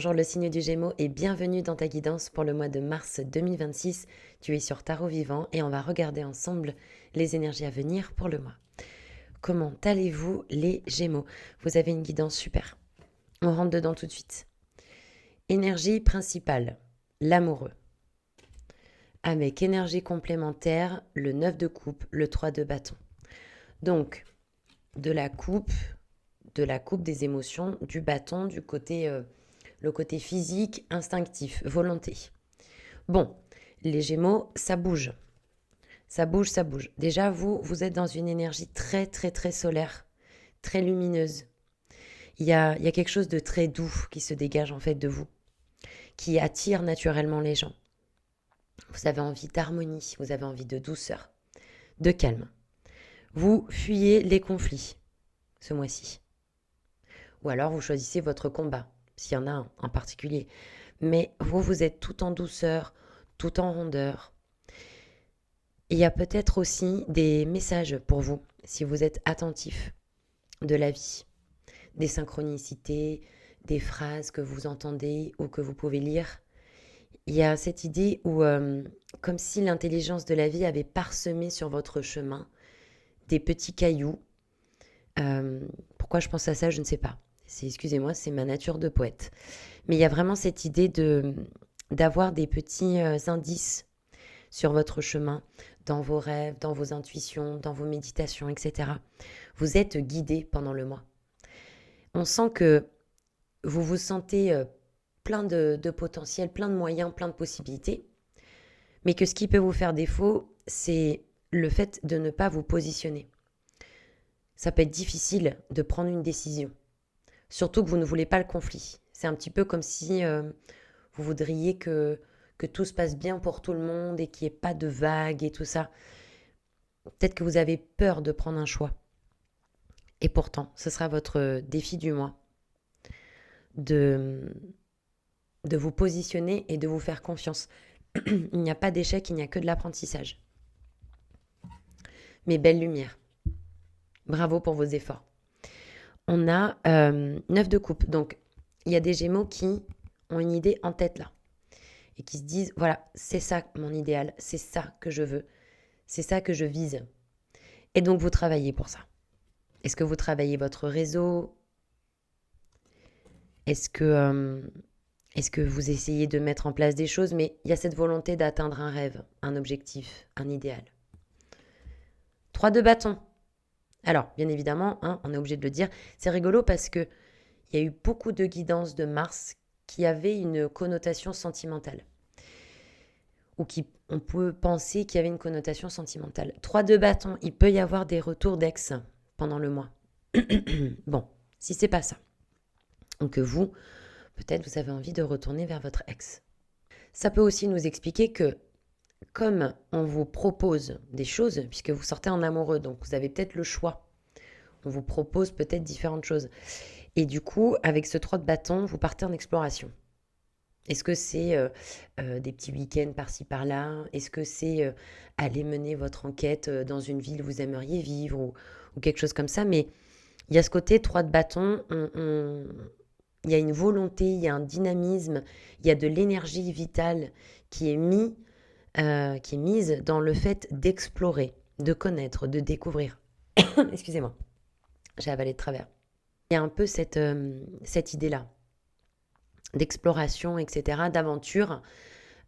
Bonjour le signe du Gémeaux et bienvenue dans ta guidance pour le mois de mars 2026. Tu es sur Tarot Vivant et on va regarder ensemble les énergies à venir pour le mois. Comment allez-vous les Gémeaux? Vous avez une guidance super. On rentre dedans tout de suite. Énergie principale, l'amoureux. Avec énergie complémentaire, le 9 de coupe, le 3 de bâton. Donc, de la coupe des émotions, du bâton, du côté, le côté physique, instinctif, volonté. Bon, les Gémeaux, ça bouge. Ça bouge, ça bouge. Déjà, vous êtes dans une énergie très, très, très solaire, très lumineuse. Il y a quelque chose de très doux qui se dégage en fait de vous, qui attire naturellement les gens. Vous avez envie d'harmonie, vous avez envie de douceur, de calme. Vous fuyez les conflits ce mois-ci. Ou alors vous choisissez votre combat, s'il y en a un en particulier. Mais vous êtes tout en douceur, tout en rondeur. Il y a peut-être aussi des messages pour vous, si vous êtes attentif de la vie. Des synchronicités, des phrases que vous entendez ou que vous pouvez lire. Il y a cette idée où, comme si l'intelligence de la vie avait parsemé sur votre chemin des petits cailloux. Pourquoi je pense à ça, je ne sais pas. Excusez-moi, c'est ma nature de poète. Mais il y a vraiment cette idée d'avoir des petits indices sur votre chemin, dans vos rêves, dans vos intuitions, dans vos méditations, etc. Vous êtes guidé pendant le mois. On sent que vous vous sentez plein de potentiel, plein de moyens, plein de possibilités, mais que ce qui peut vous faire défaut, c'est le fait de ne pas vous positionner. Ça peut être difficile de prendre une décision, surtout que vous ne voulez pas le conflit. C'est un petit peu comme si vous voudriez que tout se passe bien pour tout le monde et qu'il n'y ait pas de vagues et tout ça. Peut-être que vous avez peur de prendre un choix. Et pourtant, ce sera votre défi du mois de vous positionner et de vous faire confiance. Il n'y a pas d'échec, il n'y a que de l'apprentissage. Mais belle lumière. Bravo pour vos efforts. On a 9 de coupe. Donc, il y a des Gémeaux qui ont une idée en tête là. Et qui se disent, voilà, c'est ça mon idéal, c'est ça que je veux, c'est ça que je vise. Et donc, vous travaillez pour ça. Est-ce que vous travaillez votre réseau? Est-ce que vous essayez de mettre en place des choses? Mais il y a cette volonté d'atteindre un rêve, un objectif, un idéal. 3 de bâton. Alors, bien évidemment, on est obligé de le dire, c'est rigolo parce qu'il y a eu beaucoup de guidances de Mars qui avaient une connotation sentimentale. Ou on peut penser qu'il y avait une connotation sentimentale. 3 de bâton, il peut y avoir des retours d'ex pendant le mois. Bon, si c'est pas ça. Donc vous, peut-être vous avez envie de retourner vers votre ex. Ça peut aussi nous expliquer que comme on vous propose des choses, puisque vous sortez en amoureux, donc vous avez peut-être le choix. On vous propose peut-être différentes choses. Et du coup, avec ce 3 de bâton, vous partez en exploration. Est-ce que c'est des petits week-ends par-ci par-là? Est-ce que c'est aller mener votre enquête dans une ville où vous aimeriez vivre ou quelque chose comme ça? Mais il y a ce côté 3 de bâton, il y a une volonté, il y a un dynamisme, il y a de l'énergie vitale qui est mise dans le fait d'explorer, de connaître, de découvrir. Excusez-moi, j'ai avalé de travers. Il y a un peu cette idée-là d'exploration, etc., d'aventure,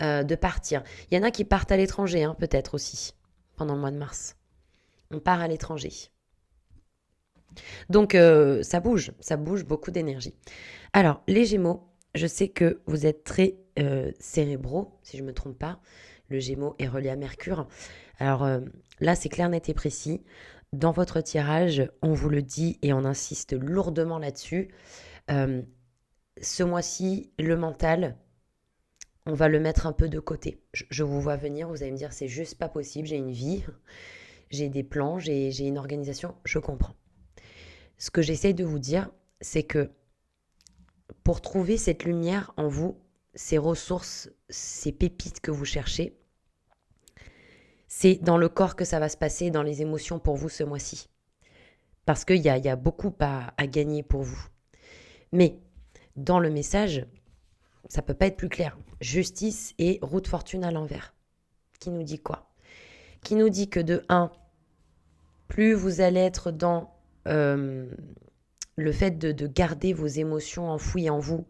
de partir. Il y en a qui partent à l'étranger, peut-être aussi, pendant le mois de mars. On part à l'étranger. Donc, ça bouge beaucoup d'énergie. Alors, les Gémeaux, je sais que vous êtes très cérébraux, si je ne me trompe pas. Le Gémeaux est relié à Mercure. Alors là, c'est clair, net et précis. Dans votre tirage, on vous le dit et on insiste lourdement là-dessus. Ce mois-ci, le mental, on va le mettre un peu de côté. Je vous vois venir, vous allez me dire, c'est juste pas possible, j'ai une vie, j'ai des plans, j'ai une organisation, je comprends. Ce que j'essaye de vous dire, c'est que pour trouver cette lumière en vous, ces ressources, ces pépites que vous cherchez, c'est dans le corps que ça va se passer, dans les émotions pour vous ce mois-ci. Parce qu'il y a beaucoup à gagner pour vous. Mais dans le message, ça peut pas être plus clair. Justice et roue de fortune à l'envers. Qui nous dit quoi? Qui nous dit que de 1, plus vous allez être dans le fait de garder vos émotions enfouies en vous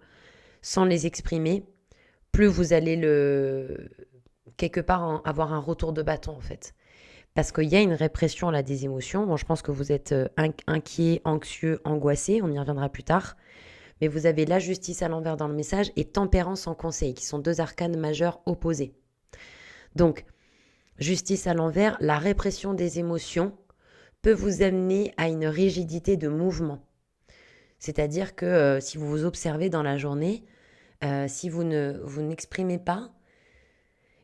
sans les exprimer, plus vous allez quelque part avoir un retour de bâton en fait. Parce qu'il y a une répression là des émotions. Bon, je pense que vous êtes inquiet, anxieux, angoissé, on y reviendra plus tard. Mais vous avez la justice à l'envers dans le message et tempérance en conseil, qui sont 2 arcanes majeurs opposés. Donc, justice à l'envers, la répression des émotions peut vous amener à une rigidité de mouvement. C'est-à-dire que si vous vous observez dans la journée, si vous n'exprimez pas,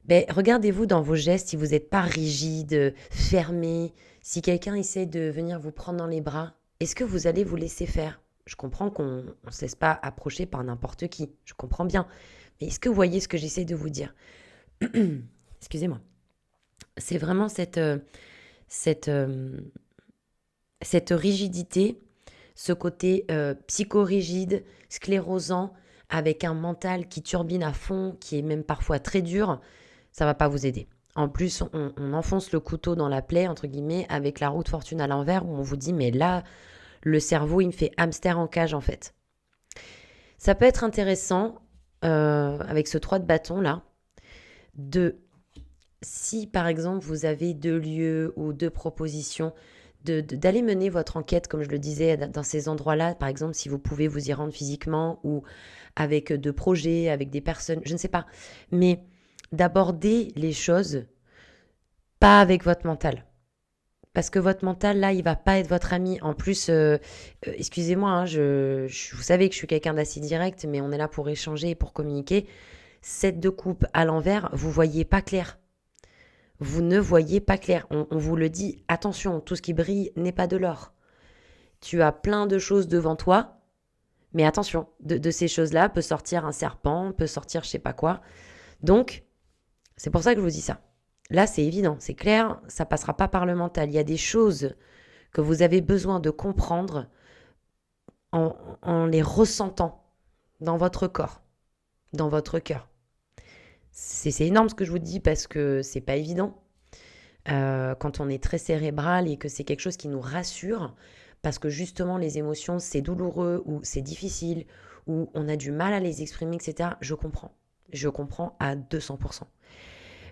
regardez-vous dans vos gestes, si vous n'êtes pas rigide, fermé, si quelqu'un essaie de venir vous prendre dans les bras, est-ce que vous allez vous laisser faire? Je comprends qu'on ne se laisse pas approcher par n'importe qui, je comprends bien. Mais est-ce que vous voyez ce que j'essaie de vous dire? Excusez-moi. C'est vraiment cette rigidité, ce côté psychorigide, sclérosant, avec un mental qui turbine à fond, qui est même parfois très dur, ça va pas vous aider. En plus, on enfonce le couteau dans la plaie, entre guillemets, avec la roue de fortune à l'envers, où on vous dit, mais là, le cerveau, il me fait hamster en cage, en fait. Ça peut être intéressant, avec ce 3 de bâton, là, si, par exemple, vous avez 2 lieux ou 2 propositions, d'aller mener votre enquête, comme je le disais, dans ces endroits-là, par exemple, si vous pouvez vous y rendre physiquement ou avec 2 projets, avec des personnes, je ne sais pas. Mais d'aborder les choses pas avec votre mental. Parce que votre mental, là, il va pas être votre ami. En plus, excusez-moi, hein, vous savez que je suis quelqu'un d'assez direct, mais on est là pour échanger et pour communiquer. 7 de coupe à l'envers, vous voyez pas clair. Vous ne voyez pas clair. On vous le dit, attention, tout ce qui brille n'est pas de l'or. Tu as plein de choses devant toi, mais attention, de ces choses-là peut sortir un serpent, peut sortir je sais pas quoi. Donc, c'est pour ça que je vous dis ça. Là, c'est évident, c'est clair, ça passera pas par le mental. Il y a des choses que vous avez besoin de comprendre en les ressentant dans votre corps, dans votre cœur. C'est énorme ce que je vous dis parce que c'est pas évident. Quand on est très cérébral et que c'est quelque chose qui nous rassure, parce que justement les émotions c'est douloureux ou c'est difficile ou on a du mal à les exprimer, etc. Je comprends à 200%.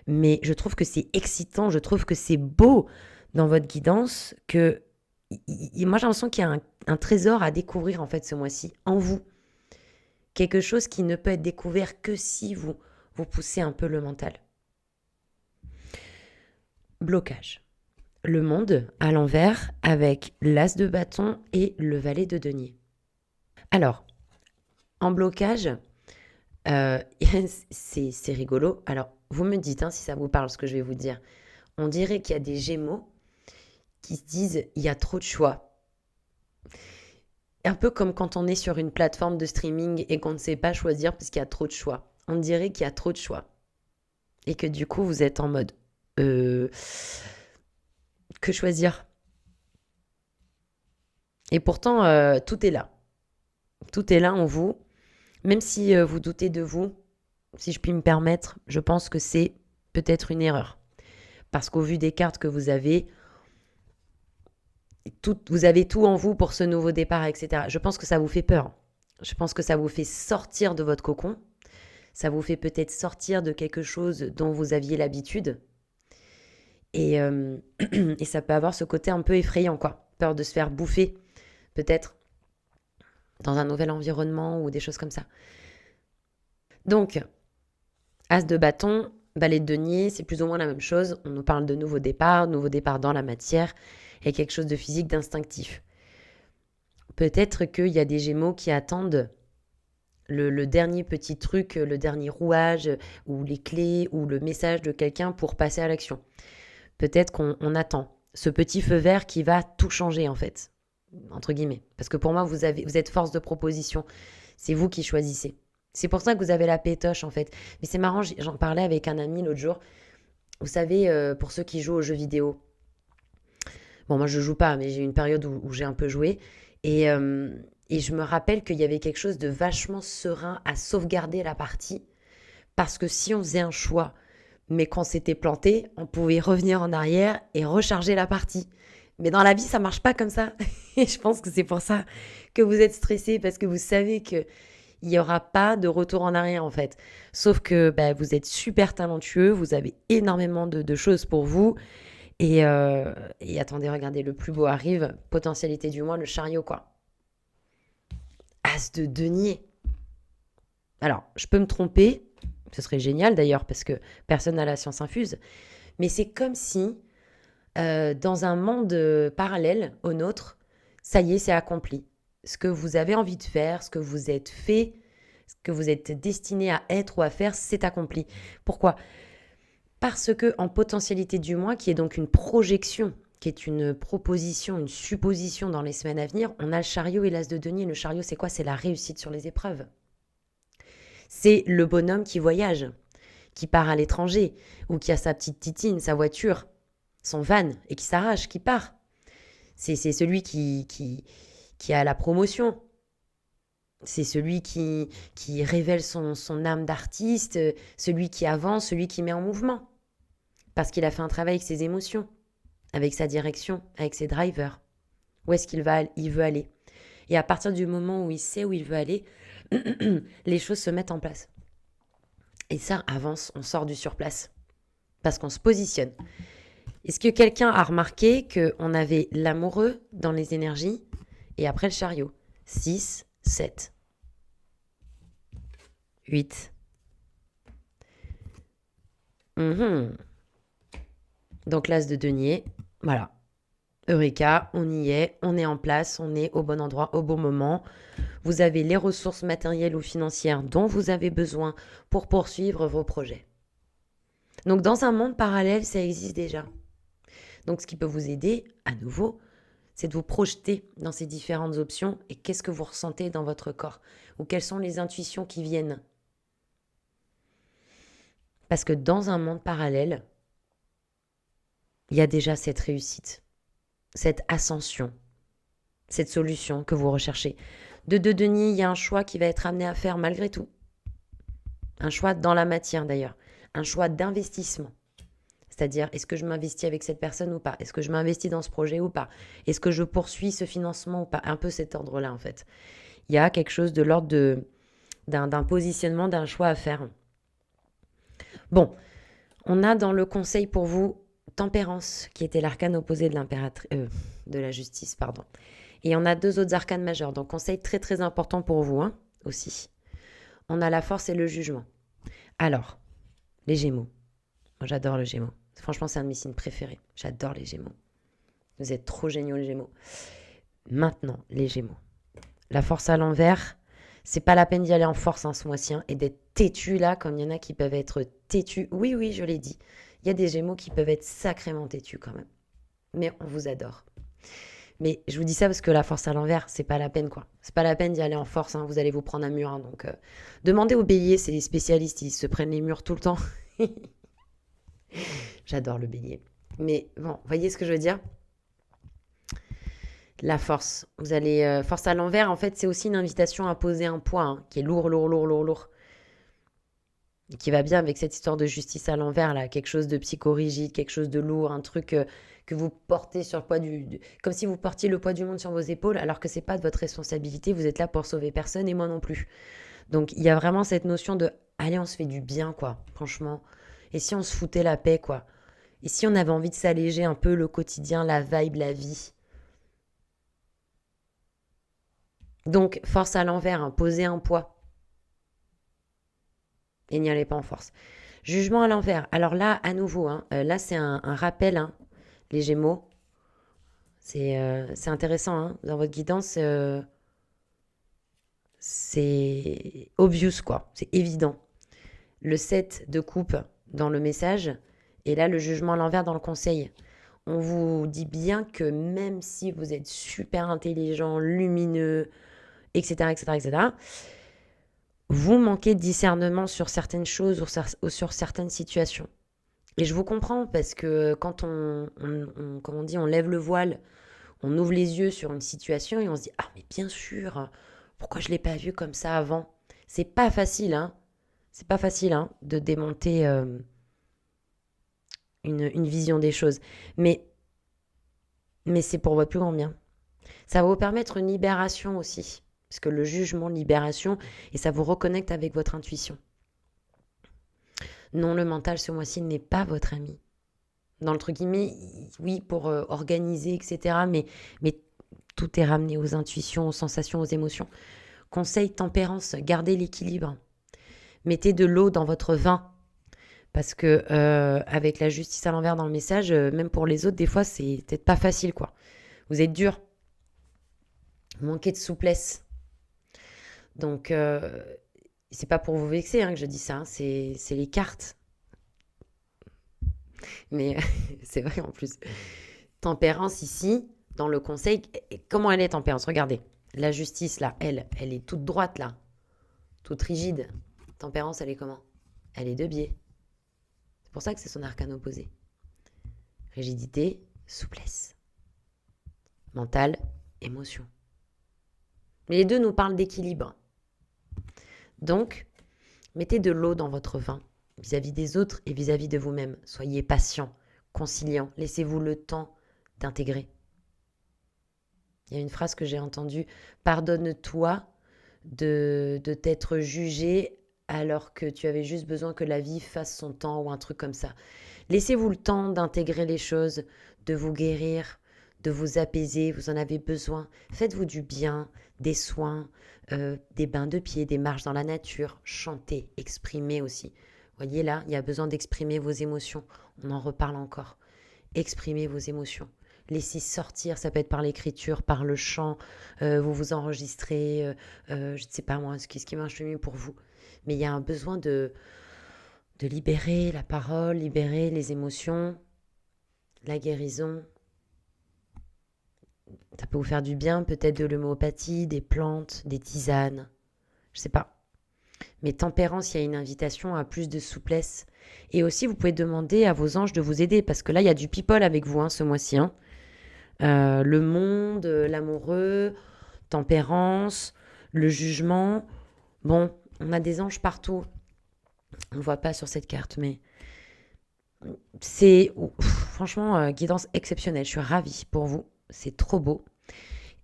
Mais je trouve que c'est excitant, je trouve que c'est beau dans votre guidance que moi j'ai l'impression qu'il y a un trésor à découvrir en fait ce mois-ci en vous. Quelque chose qui ne peut être découvert que si vous poussez un peu le mental. Blocage. Le monde à l'envers avec l'as de bâton et le valet de denier. Alors, en blocage, c'est rigolo. Alors, vous me dites si ça vous parle ce que je vais vous dire. On dirait qu'il y a des gémeaux qui se disent il y a trop de choix. Un peu comme quand on est sur une plateforme de streaming et qu'on ne sait pas choisir parce qu'il y a trop de choix. On dirait qu'il y a trop de choix. Et que du coup, vous êtes en mode que choisir? Et pourtant, tout est là. Tout est là en vous. Même si vous doutez de vous, si je puis me permettre, je pense que c'est peut-être une erreur. Parce qu'au vu des cartes que vous avez tout en vous pour ce nouveau départ, etc. Je pense que ça vous fait peur. Je pense que ça vous fait sortir de votre cocon. Ça vous fait peut-être sortir de quelque chose dont vous aviez l'habitude. Et ça peut avoir ce côté un peu effrayant, quoi. Peur de se faire bouffer, peut-être, dans un nouvel environnement ou des choses comme ça. Donc, as de bâton, valet de denier, c'est plus ou moins la même chose. On nous parle de nouveau départ dans la matière, et quelque chose de physique, d'instinctif. Peut-être qu'il y a des gémeaux qui attendent le dernier petit truc, le dernier rouage, ou les clés, ou le message de quelqu'un pour passer à l'action. Peut-être qu'on attend ce petit feu vert qui va tout changer, en fait, entre guillemets. Parce que pour moi, vous êtes force de proposition. C'est vous qui choisissez. C'est pour ça que vous avez la pétoche, en fait. Mais c'est marrant, j'en parlais avec un ami l'autre jour. Vous savez, pour ceux qui jouent aux jeux vidéo, bon, moi, je joue pas, mais j'ai eu une période où j'ai un peu joué. Et Et je me rappelle qu'il y avait quelque chose de vachement serein à sauvegarder la partie. Parce que si on faisait un choix, mais qu'on s'était planté, on pouvait revenir en arrière et recharger la partie. Mais dans la vie, ça marche pas comme ça. Et je pense que c'est pour ça que vous êtes stressé, parce que vous savez qu'il n'y aura pas de retour en arrière, en fait. Sauf que vous êtes super talentueux, vous avez énormément de choses pour vous. Et attendez, regardez, le plus beau arrive. Potentialité du mois, le chariot, quoi. As de denier. Alors, je peux me tromper. Ce serait génial d'ailleurs, parce que personne n'a la science infuse. Mais c'est comme si, dans un monde parallèle au nôtre, ça y est, c'est accompli. Ce que vous avez envie de faire, ce que vous êtes fait, ce que vous êtes destiné à être ou à faire, c'est accompli. Pourquoi ? Parce que en potentialité du mois, qui est donc une projection, qui est une proposition, une supposition dans les semaines à venir, on a le chariot et l'as de denier. Le chariot, c'est quoi ? C'est la réussite sur les épreuves. C'est le bonhomme qui voyage, qui part à l'étranger, ou qui a sa petite titine, sa voiture, son van, et qui s'arrache, qui part. C'est celui qui a la promotion. C'est celui qui révèle son âme d'artiste, celui qui avance, celui qui met en mouvement. Parce qu'il a fait un travail avec ses émotions, avec sa direction, avec ses drivers. Où est-ce qu'il veut aller ? Et à partir du moment où il sait où il veut aller, les choses se mettent en place. Et ça avance, on sort du surplace. Parce qu'on se positionne. Est-ce que quelqu'un a remarqué qu'on avait l'amoureux dans les énergies et après le chariot ? 6, 7, 8. Donc l'as de denier, voilà. Eureka, on y est, on est en place, on est au bon endroit, au bon moment. Vous avez les ressources matérielles ou financières dont vous avez besoin pour poursuivre vos projets. Donc dans un monde parallèle, ça existe déjà. Donc ce qui peut vous aider, à nouveau, c'est de vous projeter dans ces différentes options et qu'est-ce que vous ressentez dans votre corps ou quelles sont les intuitions qui viennent. Parce que dans un monde parallèle, il y a déjà cette réussite, cette ascension, cette solution que vous recherchez. De denier, il y a un choix qui va être amené à faire malgré tout. Un choix dans la matière d'ailleurs. Un choix d'investissement. C'est-à-dire, est-ce que je m'investis avec cette personne ou pas ? Est-ce que je m'investis dans ce projet ou pas ? Est-ce que je poursuis ce financement ou pas ? Un peu cet ordre-là, en fait. Il y a quelque chose de l'ordre d'un positionnement, d'un choix à faire. Bon, on a dans le conseil pour vous Tempérance, qui était l'arcane opposé de la justice, pardon. Et on a 2 autres arcanes majeures. Donc, conseil très très important pour vous aussi. On a la force et le jugement. Alors, les Gémeaux. Moi, j'adore le Gémeaux. Franchement, c'est un de mes signes préférés. J'adore les Gémeaux. Vous êtes trop géniaux, les Gémeaux. Maintenant, les Gémeaux. La force à l'envers, c'est pas la peine d'y aller en force ce mois-ci et d'être têtu là, comme il y en a qui peuvent être têtus. Oui, je l'ai dit. Il y a des Gémeaux qui peuvent être sacrément têtus quand même. Mais on vous adore. Mais je vous dis ça parce que la force à l'envers, c'est pas la peine quoi. C'est pas la peine d'y aller en force, vous allez vous prendre un mur. Donc, demandez aux béliers, c'est des spécialistes, ils se prennent les murs tout le temps. J'adore le bélier. Mais bon, voyez ce que je veux dire ? La force. Vous allez force à l'envers, en fait, c'est aussi une invitation à poser un poids qui est lourd. Et qui va bien avec cette histoire de justice à l'envers, là. Quelque chose de psychorigide, quelque chose de lourd, un truc que vous portez sur le poids comme si vous portiez le poids du monde sur vos épaules, alors que c'est pas de votre responsabilité. Vous êtes là pour sauver personne et moi non plus. Donc, il y a vraiment cette notion de allez, on se fait du bien, quoi, franchement. Et si on se foutait la paix, quoi ? Et si on avait envie de s'alléger un peu le quotidien, la vibe, la vie ? Donc, force à l'envers, poser un poids. Et n'y allez pas en force. Jugement à l'envers. Alors là, à nouveau, là c'est un rappel, les Gémeaux. C'est intéressant, dans votre guidance, c'est obvious, quoi. C'est évident. Le 7 de coupe dans le message, et là, le jugement à l'envers dans le conseil. On vous dit bien que même si vous êtes super intelligent, lumineux, etc., vous manquez de discernement sur certaines choses ou sur certaines situations. Et je vous comprends parce que quand on lève le voile, on ouvre les yeux sur une situation et on se dit « Ah, mais bien sûr, pourquoi je ne l'ai pas vu comme ça avant ?» C'est pas facile, hein. C'est pas facile, hein, de démonter une vision des choses. Mais c'est pour votre plus grand bien. Ça va vous permettre une libération aussi. Parce que le jugement, libération, et ça vous reconnecte avec votre intuition. Non, le mental, ce mois-ci, n'est pas votre ami. Dans le truc guillemets, oui, pour organiser, etc. Mais tout est ramené aux intuitions, aux sensations, aux émotions. Conseil tempérance, gardez l'équilibre. Mettez de l'eau dans votre vin. Parce que avec la justice à l'envers dans le message, même pour les autres, des fois, c'est peut-être pas facile, quoi. Vous êtes dur. Vous manquez de souplesse. Donc, c'est pas pour vous vexer que je dis ça, hein, c'est les cartes. Mais c'est vrai en plus. Tempérance ici, dans le conseil, comment elle est tempérance? Regardez, la justice là, elle est toute droite là, toute rigide. Tempérance, elle est comment? Elle est de biais. C'est pour ça que c'est son arcane opposé. Rigidité, souplesse. Mental, émotion. Mais les deux nous parlent d'équilibre. Donc, mettez de l'eau dans votre vin, vis-à-vis des autres et vis-à-vis de vous-même. Soyez patient, conciliant, laissez-vous le temps d'intégrer. Il y a une phrase que j'ai entendue, pardonne-toi de t'être jugé alors que tu avais juste besoin que la vie fasse son temps ou un truc comme ça. Laissez-vous le temps d'intégrer les choses, de vous guérir, de vous apaiser, vous en avez besoin. Faites-vous du bien, des soins, des bains de pieds, des marches dans la nature, chantez, exprimez aussi. Voyez là, il y a besoin d'exprimer vos émotions. On en reparle encore. Exprimez vos émotions. Laissez sortir, ça peut être par l'écriture, par le chant, vous vous enregistrez, je ne sais pas moi, ce qui marche le mieux pour vous. Mais il y a un besoin de libérer la parole, libérer les émotions, la guérison. Ça peut vous faire du bien, peut-être de l'homéopathie, des plantes, des tisanes, je ne sais pas. Mais tempérance, il y a une invitation à plus de souplesse. Et aussi, vous pouvez demander à vos anges de vous aider, parce que là, il y a du people avec vous ce mois-ci. Le monde, l'amoureux, tempérance, le jugement. Bon, on a des anges partout. On ne voit pas sur cette carte, mais c'est franchement guidance exceptionnelle. Je suis ravie pour vous. C'est trop beau.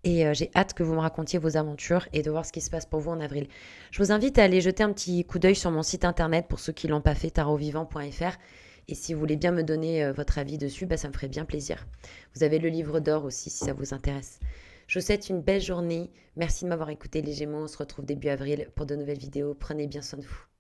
Et j'ai hâte que vous me racontiez vos aventures et de voir ce qui se passe pour vous en avril. Je vous invite à aller jeter un petit coup d'œil sur mon site internet pour ceux qui ne l'ont pas fait, tarotvivant.fr. Et si vous voulez bien me donner votre avis dessus, ça me ferait bien plaisir. Vous avez le livre d'or aussi si ça vous intéresse. Je vous souhaite une belle journée. Merci de m'avoir écouté les Gémeaux. On se retrouve début avril pour de nouvelles vidéos. Prenez bien soin de vous.